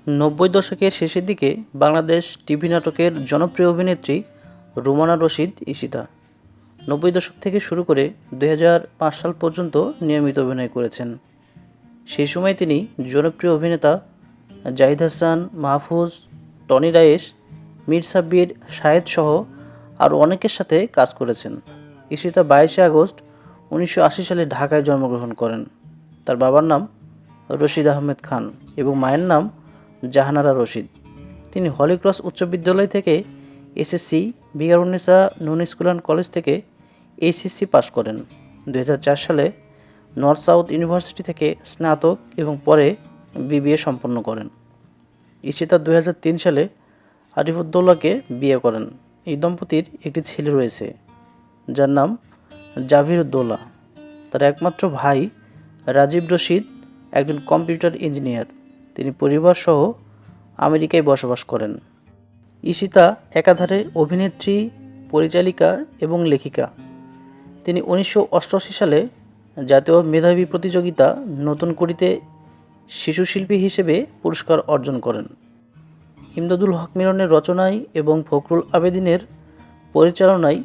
নব্বই দশকের শেষের দিকে বাংলাদেশ টিভি নাটকের জনপ্রিয় অভিনেত্রী রুমানা রশিদ ঈশিতা ৯০ দশক থেকে শুরু করে ২০০৫ সাল পর্যন্ত নিয়মিত অভিনয় করেছেন। সেই সময় তিনি জনপ্রিয় অভিনেতা জাহিদ হাসান, মাহফুজ, টনি রাইস, মীর সাব্বির, শাহেদ সহ আরও অনেকের সাথে কাজ করেছেন। ঈশিতা ২২শে আগস্ট ১৯৮০ সালে ঢাকায় জন্মগ্রহণ করেন। তার বাবার নাম রশিদ আহমেদ খান এবং মায়ের নাম জাহানারা রশিদ। তিনি হলিক্রস উচ্চ বিদ্যালয় থেকে SSC, Viqarunnisa Noon school and college থেকে এইচএসসি পাশ করেন। ২০০৪ সালে নর্থ সাউথ ইউনিভার্সিটি থেকে স্নাতক এবং পরে বিবিএ সম্পন্ন করেন। ঈশিতা ২০০৩ সালে আরিফুদ্দৌলাকে বিয়ে করেন। এই দম্পতির একটি ছেলে রয়েছে যার নাম জাভিরুদ্দৌলা। তার একমাত্র ভাই রাজীব রশিদ একজন কম্পিউটার ইঞ্জিনিয়ার। তিনি পরিবার সহ আমেরিকায় বসবাস করেন। ঈশিতা একাধারে অভিনেত্রী, পরিচালিকা এবং লেখিকা। তিনি ১৯৮৮ সালে জাতীয় মেধাবী প্রতিযোগিতা নতুন কুড়িতে শিশু শিল্পী হিসেবে পুরস্কার অর্জন করেন। ইমদাদুল হক মিলনের রচনায় এবং ফখরুল আবেদিনের পরিচালনায়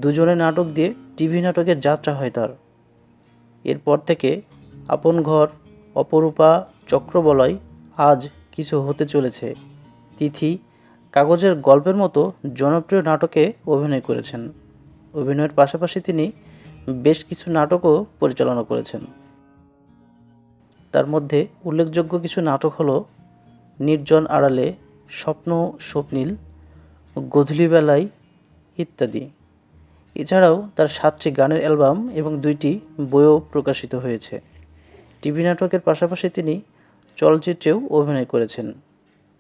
দুজনে নাটক দিয়ে টিভি নাটকের যাত্রা হয় তার। এরপর থেকে আপন ঘর, অপরূপা, চক্রবলয়, আজ কিছু হতে চলেছে, তিথি, কাগজের গল্পের মতো জনপ্রিয় নাটকে অভিনয় করেছেন। অভিনয়ের পাশাপাশি তিনি বেশ কিছু নাটকও পরিচালনা করেছেন। তার মধ্যে উল্লেখযোগ্য কিছু নাটক হলো নির্জন আড়ালে, স্বপ্ন স্বপ্নীল, গোধূলিবেলায় ইত্যাদি। এছাড়াও তার 7টি গানের অ্যালবাম এবং 2টি বইও প্রকাশিত হয়েছে। টিভি নাটকের পাশাপাশি তিনি চলচ্চিত্রেও অভিনয় করেছেন।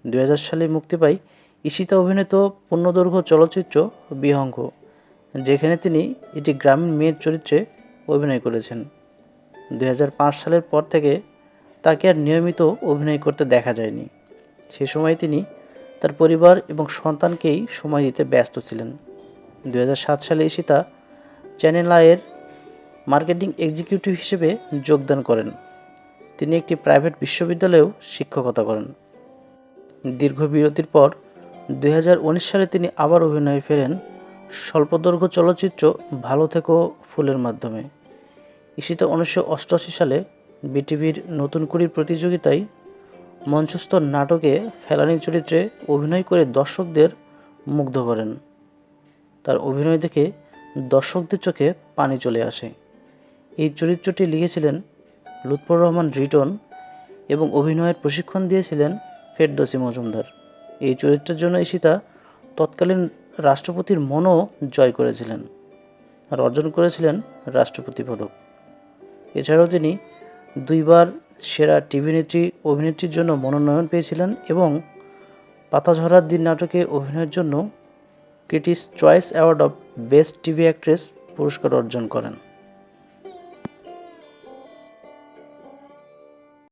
২০০০ সালে মুক্তি পায় ঈশিতা অভিনীত পূর্ণদৈর্ঘ্য চলচ্চিত্র বিহঙ্গ, যেখানে তিনি একটি গ্রামীণ মেয়ের চরিত্রে অভিনয় করেছেন। ২০০৫ সালের পর থেকে তাকে আর নিয়মিত অভিনয় করতে দেখা যায়নি। সে সময় তিনি তার পরিবার এবং সন্তানকেই সময় দিতে ব্যস্ত ছিলেন। ২০০৭ সালে ঈশিতা চ্যানেল আইয়ের মার্কেটিং এক্সিকিউটিভ হিসেবে যোগদান করেন। তিনি একটি প্রাইভেট বিশ্ববিদ্যালয়েও শিক্ষকতা করেন। দীর্ঘ বিরতির পর ২০১৯ সালে তিনি আবার অভিনয়ে ফেরেন স্বল্পদৈর্ঘ্য চলচ্চিত্র ভালো থেকো ফুলের মাধ্যমে। ঈশিতা ১৯৮৮ সালে বিটিভির নতুন কুড়ির প্রতিযোগিতায় মঞ্চস্থ নাটকে ফেলানী চরিত্রে অভিনয় করে দর্শকদের মুগ্ধ করেন। তার অভিনয় দেখে দর্শকদের চোখে পানি চলে আসে। এই চরিত্রটি লিখেছিলেন লুৎফর রহমান রিটন এবং অভিনয়ের প্রশিক্ষণ দিয়েছিলেন ফেরদৌসী মজুমদার। এই চরিত্রের জন্য ঈশিতা তৎকালীন রাষ্ট্রপতির মনও জয় করেছিলেন আর অর্জন করেছিলেন রাষ্ট্রপতি পদক। এছাড়াও তিনি 2বার সেরা টিভি অভিনেত্রীর জন্য মনোনয়ন পেয়েছিলেন এবং পাতাঝরার দিন নাটকে অভিনয়ের জন্য critics choice award of best TV actress পুরস্কার অর্জন করেন।